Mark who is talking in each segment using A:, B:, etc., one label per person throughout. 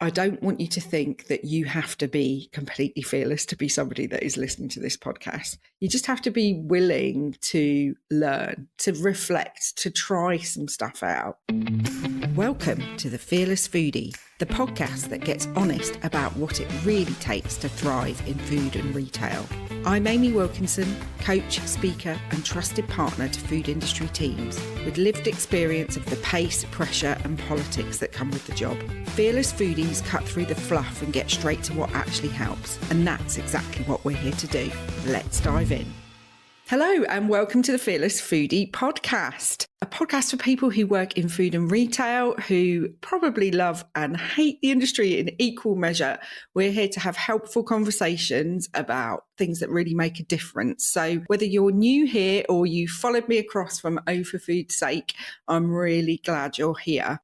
A: I don't want you to think that you have to be completely fearless to be somebody that is listening to this podcast. You just have to be willing to learn, to reflect, to try some stuff out. Welcome to the Fearless Foodie, the podcast that gets honest about what it really takes to thrive in food and retail. I'm Amy Wilkinson, coach, speaker and trusted partner to food industry teams with lived experience of the pace, pressure and politics that come with the job. Fearless Foodies cut through the fluff and get straight to what actually helps. And that's exactly what we're here to do. Let's dive in. Hello and welcome to the Fearless Foodie Podcast, a podcast for people who work in food and retail, who probably love and hate the industry in equal measure. We're here to have helpful conversations about things that really make a difference. So whether you're new here or you followed me across from O for Food's Sake, I'm really glad you're here.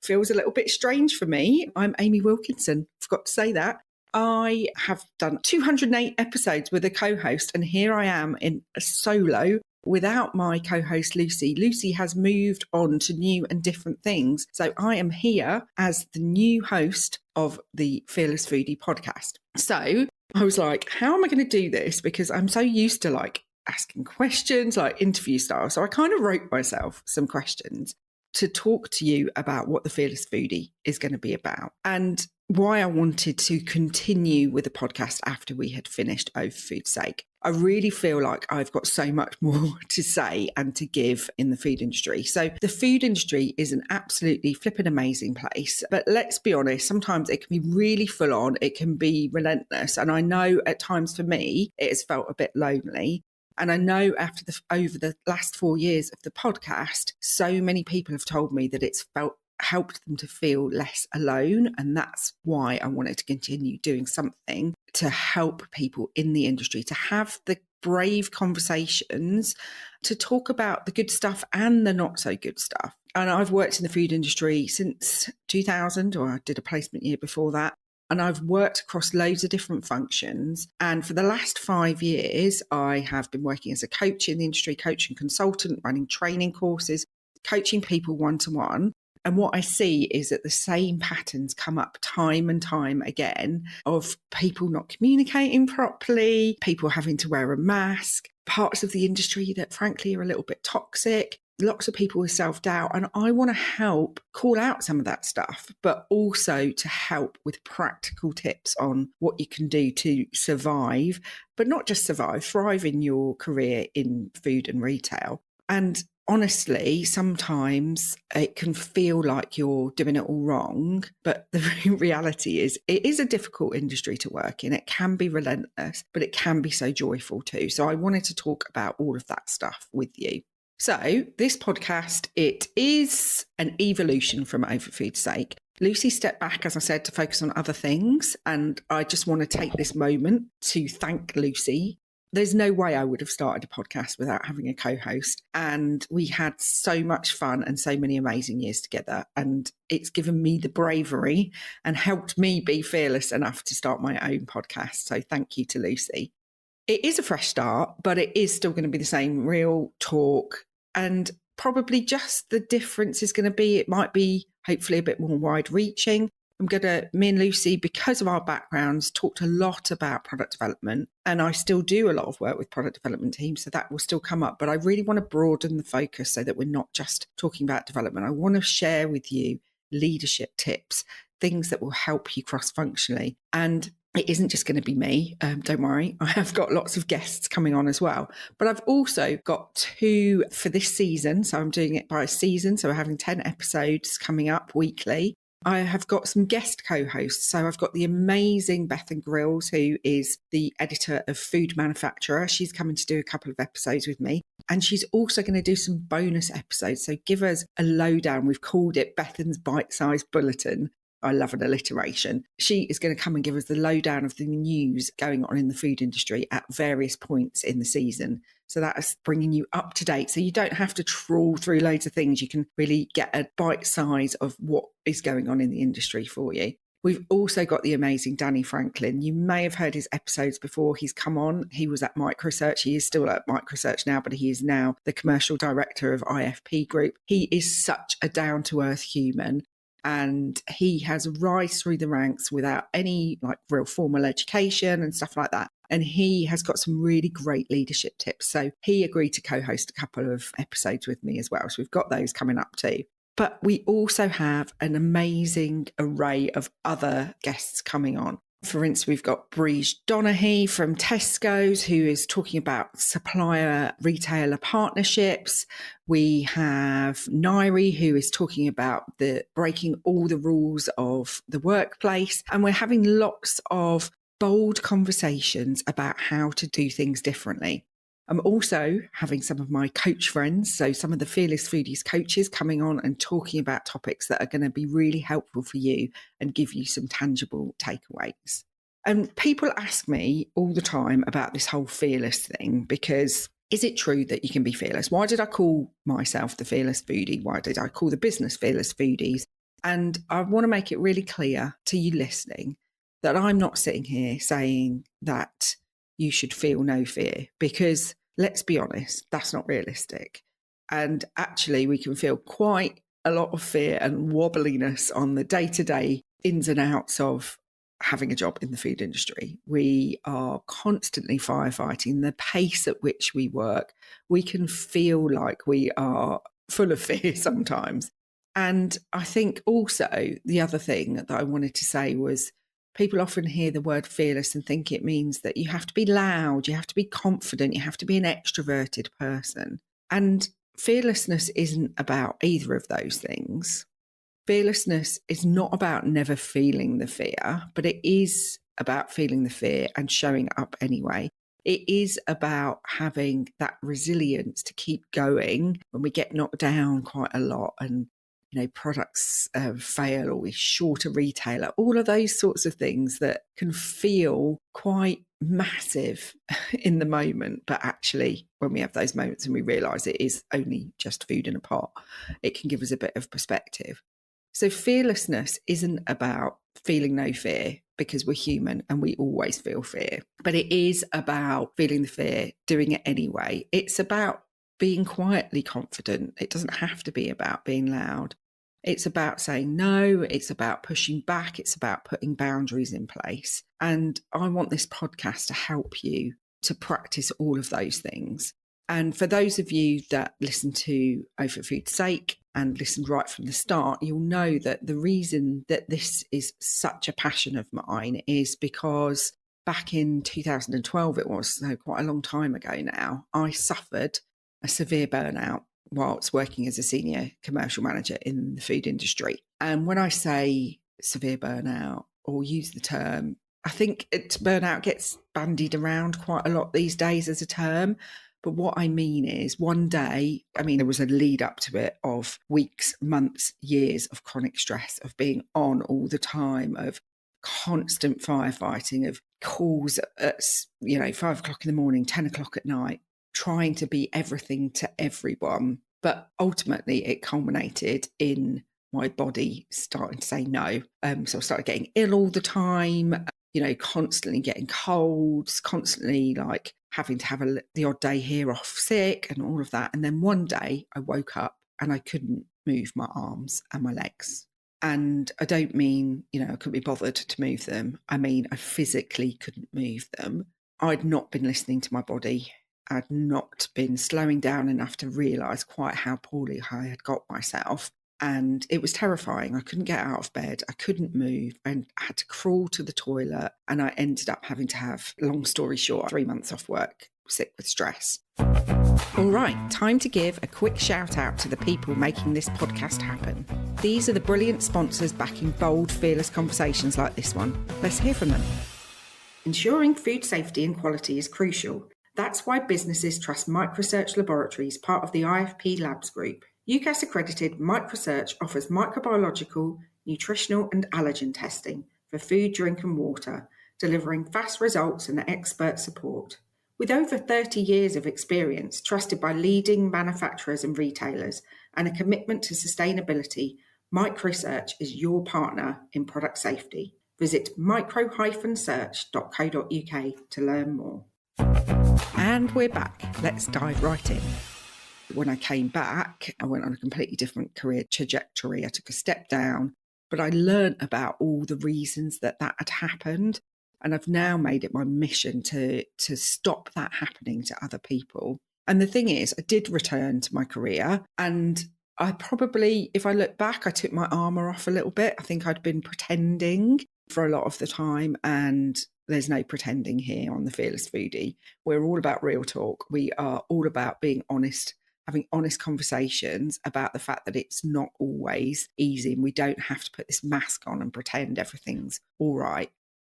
A: Feels a little bit strange for me. I'm Amy Wilkinson. Forgot to say that. I have done 208 episodes with a co-host, and here I am in a solo without my co-host Lucy. Lucy has moved on to new and different things. So I am here as the new host of the Fearless Foodie podcast. So I was like, how am I going to do this? Because I'm so used to asking questions, like interview style. So I kind of wrote myself some questions to talk to you about what the Fearless Foodie is going to be about and why I wanted to continue with the podcast after we had finished O for Food's Sake. I really feel like I've got so much more to say and to give in the food industry. So the food industry is an absolutely flippin' amazing place. But let's be honest, sometimes it can be really full on. It can be relentless. And I know at times for me, it has felt a bit lonely. And I know over the last 4 years of the podcast, so many people have told me that it's helped them to feel less alone. And that's why I wanted to continue doing something to help people in the industry, to have the brave conversations, to talk about the good stuff and the not so good stuff. And I've worked in the food industry since 2000, or I did a placement year before that. And I've worked across loads of different functions. And for the last 5 years, I have been working as a coach in the industry, coach and consultant, running training courses, coaching people one-to-one. And what I see is that the same patterns come up time and time again of people not communicating properly, people having to wear a mask, parts of the industry that frankly are a little bit toxic, lots of people with self-doubt. And I want to help call out some of that stuff, but also to help with practical tips on what you can do to survive, but not just survive, thrive in your career in food and retail. And honestly, sometimes it can feel like you're doing it all wrong, but the reality is it is a difficult industry to work in. It can be relentless, but it can be so joyful too. So I wanted to talk about all of that stuff with you. So this podcast, it is an evolution from O for Food's Sake. Lucy stepped back, as I said, to focus on other things. And I just want to take this moment to thank Lucy. There's no way I would have started a podcast without having a co-host. And we had so much fun and so many amazing years together. And it's given me the bravery and helped me be fearless enough to start my own podcast. So thank you to Lucy. It is a fresh start, but it is still going to be the same real talk. And probably just the difference is going to be, it might be hopefully a bit more wide reaching. Me and Lucy, because of our backgrounds, talked a lot about product development, and I still do a lot of work with product development teams, so that will still come up. But I really want to broaden the focus so that we're not just talking about development. I want to share with you leadership tips, things that will help you cross-functionally. And it isn't just going to be me. Don't worry. I have got lots of guests coming on as well. But I've also got 2 for this season. So I'm doing it by season. So we're having 10 episodes coming up weekly. I have got some guest co-hosts. So I've got the amazing Bethan Grills, who is the editor of Food Manufacturer. She's coming to do a couple of episodes with me. And she's also going to do some bonus episodes. So give us a lowdown. We've called it Bethan's Bite-Sized Bulletin. I love an alliteration. She is going to come and give us the lowdown of the news going on in the food industry at various points in the season. So that's bringing you up to date. So you don't have to trawl through loads of things. You can really get a bite size of what is going on in the industry for you. We've also got the amazing Danny Franklin. You may have heard his episodes before he's come on. He was at Microsearch. He is still at Microsearch now, but he is now the commercial director of IFP Group. He is such a down-to-earth human. and he has rise through the ranks without any like real formal education and stuff like that. And he has got some really great leadership tips. So he agreed to co-host a couple of episodes with me as well. So we've got those coming up too. But we also have an amazing array of other guests coming on. For instance, we've got Breege Donaghy from Tesco's, who is talking about supplier retailer partnerships. We have Nairi, who is talking about the breaking all the rules of the workplace. And we're having lots of bold conversations about how to do things differently. I'm also having some of my coach friends, so some of the Fearless Foodies coaches coming on and talking about topics that are going to be really helpful for you and give you some tangible takeaways. And people ask me all the time about this whole fearless thing, because is it true that you can be fearless? Why did I call myself the Fearless Foodie? Why did I call the business Fearless Foodies? And I want to make it really clear to you listening that I'm not sitting here saying that you should feel no fear, because let's be honest, that's not realistic. And actually, we can feel quite a lot of fear and wobbliness on the day-to-day ins and outs of having a job in the food industry. We are constantly firefighting. The pace at which we work, we can feel like we are full of fear sometimes. And I think also the other thing that I wanted to say was, people often hear the word fearless and think it means that you have to be loud, you have to be confident, you have to be an extroverted person. And fearlessness isn't about either of those things. Fearlessness is not about never feeling the fear, but it is about feeling the fear and showing up anyway. It is about having that resilience to keep going when we get knocked down quite a lot and products fail, or we short a retailer, all of those sorts of things that can feel quite massive in the moment. But actually, when we have those moments and we realise it is only just food in a pot, it can give us a bit of perspective. So fearlessness isn't about feeling no fear, because we're human and we always feel fear. But it is about feeling the fear, doing it anyway. It's about being quietly confident. It doesn't have to be about being loud. It's about saying no. It's about pushing back. It's about putting boundaries in place. And I want this podcast to help you to practice all of those things. And for those of you that listen to Oh for Food's Sake and listened right from the start, you'll know that the reason that this is such a passion of mine is because back in 2012, it was, so quite a long time ago now, I suffered a severe burnout whilst working as a senior commercial manager in the food industry. And when I say severe burnout, or use the term, I think burnout gets bandied around quite a lot these days as a term. But what I mean is, one day, there was a lead up to it of weeks, months, years of chronic stress, of being on all the time, of constant firefighting, of calls at 5 o'clock in the morning, 10 o'clock at night, trying to be everything to everyone. But ultimately it culminated in my body starting to say no. So I started getting ill all the time, constantly getting colds, constantly like having to have the odd day here off sick and all of that. And then one day I woke up and I couldn't move my arms and my legs. And I don't mean, I couldn't be bothered to move them. I mean, I physically couldn't move them. I'd not been listening to my body. I'd not been slowing down enough to realise quite how poorly I had got myself. And it was terrifying. I couldn't get out of bed. I couldn't move, and I had to crawl to the toilet. And I ended up having to have, long story short, 3 months off work, sick with stress. All right, time to give a quick shout out to the people making this podcast happen. These are the brilliant sponsors backing bold, fearless conversations like this one. Let's hear from them. Ensuring food safety and quality is crucial. That's why businesses trust Microsearch Laboratories, part of the IFP Labs Group. UCAS accredited Microsearch offers microbiological, nutritional and allergen testing for food, drink and water, delivering fast results and expert support. With over 30 years of experience, trusted by leading manufacturers and retailers, and a commitment to sustainability, Microsearch is your partner in product safety. Visit micro-search.co.uk to learn more. And we're back. Let's dive right in. When I came back, I went on a completely different career trajectory. I took a step down. But I learned about all the reasons that had happened. And I've now made it my mission to stop that happening to other people. And the thing is, I did return to my career, and I probably, if I look back, I took my armor off a little bit. I think I'd been pretending for a lot of the time, and there's no pretending here on the Fearless Foodie. We're all about real talk. We are all about being honest, having honest conversations about the fact that it's not always easy, and we don't have to put this mask on and pretend everything's all right.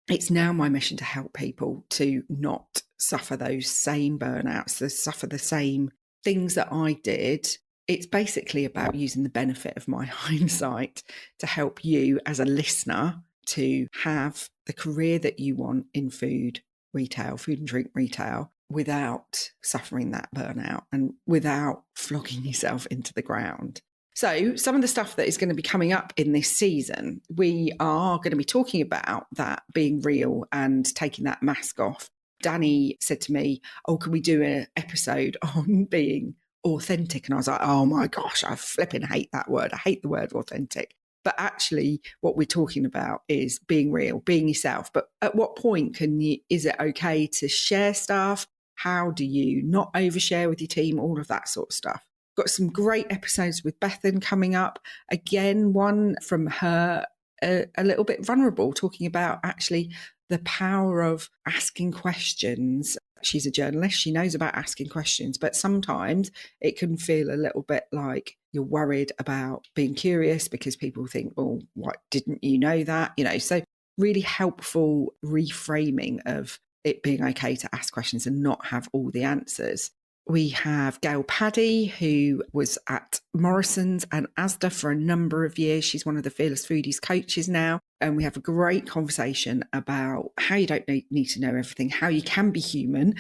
A: It's now my mission to help people to not suffer those same burnouts, to suffer the same things that I did. It's basically about using the benefit of my hindsight to help you as a listener to have the career that you want in food retail, food and drink retail, without suffering that burnout and without flogging yourself into the ground. So some of the stuff that is going to be coming up in this season, we are going to be talking about that being real and taking that mask off. Danny said to me, oh, can we do an episode on being authentic? And I was like, oh my gosh, I flipping hate that word. I hate the word authentic. But actually what we're talking about is being real, being yourself. But at what point is it okay to share stuff? How do you not overshare with your team? All of that sort of stuff. Got some great episodes with Bethan coming up. Again, one from her, a little bit vulnerable, talking about actually the power of asking questions. She's a journalist. She knows about asking questions, but sometimes it can feel a little bit like you're worried about being curious because people think, well, what, didn't you know that? So really helpful reframing of it being okay to ask questions and not have all the answers. We have Gail Paddy, who was at Morrison's and Asda for a number of years. She's one of the Fearless Foodies coaches now. And we have a great conversation about how you don't need to know everything, how you can be human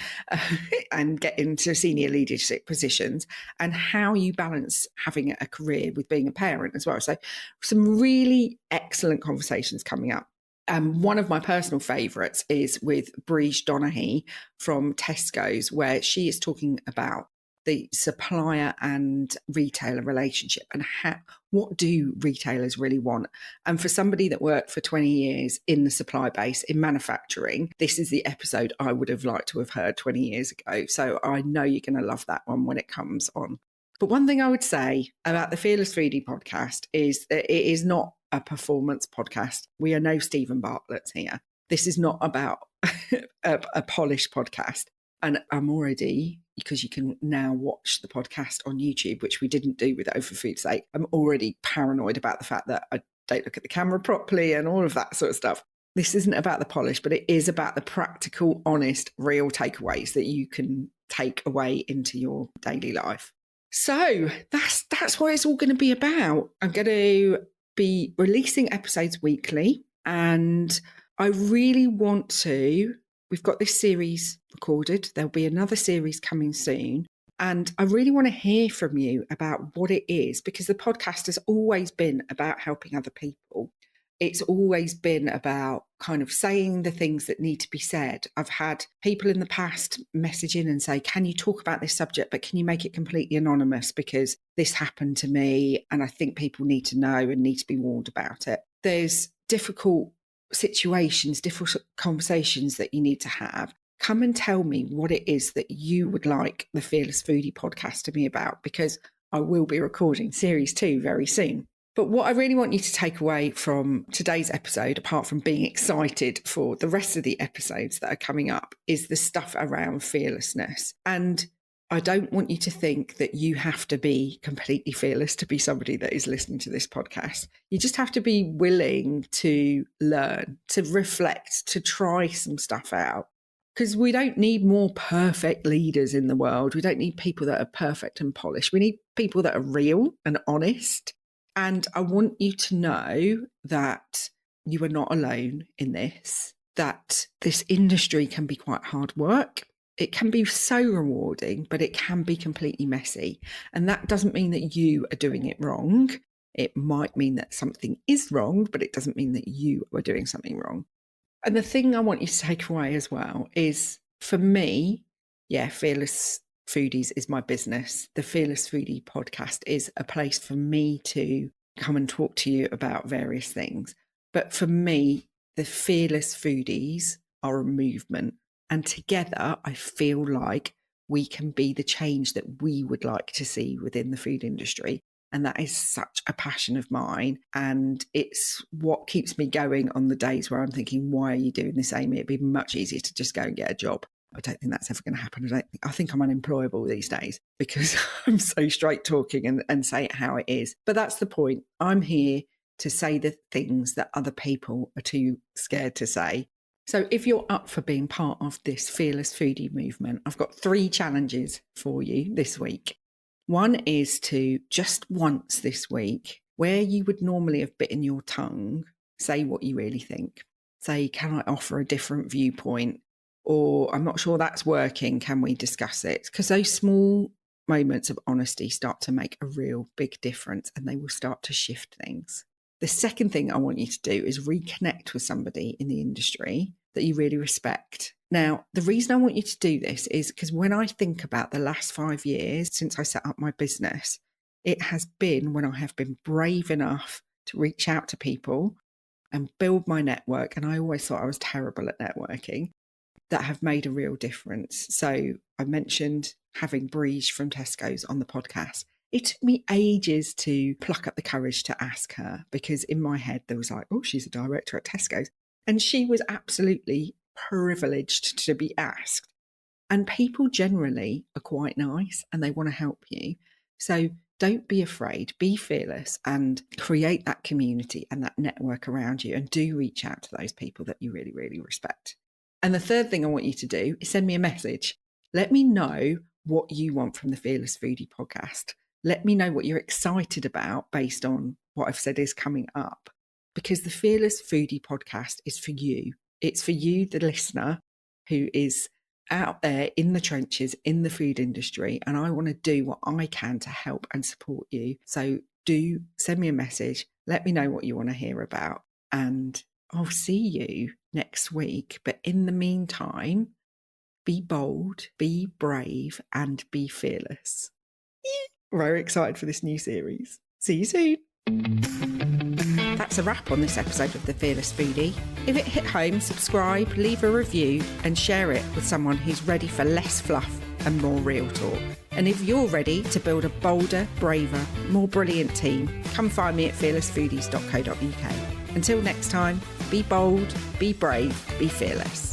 A: and get into senior leadership positions, and how you balance having a career with being a parent as well. So some really excellent conversations coming up. One of my personal favourites is with Breege Donaghy from Tesco's, where she is talking about the supplier and retailer relationship and what do retailers really want. And for somebody that worked for 20 years in the supply base in manufacturing, this is the episode I would have liked to have heard 20 years ago. So I know you're going to love that one when it comes on. But one thing I would say about the Fearless Foodie podcast is that it is not a performance podcast. We are no Stephen Bartlett's here. This is not about a polished podcast. And I'm already, because you can now watch the podcast on YouTube, which we didn't do with Over Food's Sake, I'm already paranoid about the fact that I don't look at the camera properly and all of that sort of stuff. This isn't about the polish, but it is about the practical, honest, real takeaways that you can take away into your daily life. So that's what it's all going to be about. I'm going to be releasing episodes weekly, and I really want to. We've got this series recorded. There'll be another series coming soon. And I really want to hear from you about what it is, because the podcast has always been about helping other people. It's always been about kind of saying the things that need to be said. I've had people in the past message in and say, can you talk about this subject, but can you make it completely anonymous because this happened to me and I think people need to know and need to be warned about it. There's difficult situations, difficult conversations that you need to have. Come and tell me what it is that you would like the Fearless Foodie podcast to be about, because I will be recording series 2 very soon. But what I really want you to take away from today's episode, apart from being excited for the rest of the episodes that are coming up, is the stuff around fearlessness. And I don't want you to think that you have to be completely fearless to be somebody that is listening to this podcast. You just have to be willing to learn, to reflect, to try some stuff out. Because we don't need more perfect leaders in the world. We don't need people that are perfect and polished. We need people that are real and honest. And I want you to know that you are not alone in this, that this industry can be quite hard work. It can be so rewarding, but it can be completely messy. And that doesn't mean that you are doing it wrong. It might mean that something is wrong, but it doesn't mean that you are doing something wrong. And the thing I want you to take away as well is, for me, Fearless Foodies is my business. The Fearless Foodie podcast is a place for me to come and talk to you about various things. But for me, the Fearless Foodies are a movement. And together, I feel like we can be the change that we would like to see within the food industry. And that is such a passion of mine. And it's what keeps me going on the days where I'm thinking, why are you doing this, Amy? It'd be much easier to just go and get a job. I don't think that's ever going to happen. I think I'm unemployable these days because I'm so straight talking and say it how it is. But that's the point. I'm here to say the things that other people are too scared to say. So if you're up for being part of this Fearless Foodie movement, I've got 3 challenges for you this week. One is to just once this week, where you would normally have bitten your tongue, say what you really think. Say, can I offer a different viewpoint? Or I'm not sure that's working. Can we discuss it? Because those small moments of honesty start to make a real big difference and they will start to shift things. The second thing I want you to do is reconnect with somebody in the industry that you really respect. Now, the reason I want you to do this is because when I think about the last 5 years since I set up my business, it has been when I have been brave enough to reach out to people and build my network. And I always thought I was terrible at networking. That have made a real difference. So I mentioned having Breege from Tesco's on the podcast. It took me ages to pluck up the courage to ask her because in my head there was like, oh, she's a director at Tesco's. And she was absolutely privileged to be asked. And people generally are quite nice and they want to help you. So don't be afraid, be fearless and create that community and that network around you. And do reach out to those people that you really, really respect. And the third thing I want you to do is send me a message. Let me know what you want from the Fearless Foodie podcast. Let me know what you're excited about based on what I've said is coming up. Because the Fearless Foodie podcast is for you. It's for you, the listener, who is out there in the trenches, in the food industry. And I want to do what I can to help and support you. So do send me a message. Let me know what you want to hear about. And I'll see you next week. But in the meantime, be bold, be brave, and be fearless. Very excited for this new series. See you soon. That's a wrap on this episode of The Fearless Foodie. If it hit home, subscribe, leave a review, and share it with someone who's ready for less fluff and more real talk. And if you're ready to build a bolder, braver, more brilliant team, come find me at fearlessfoodies.co.uk. Until next time, be bold, be brave, be fearless.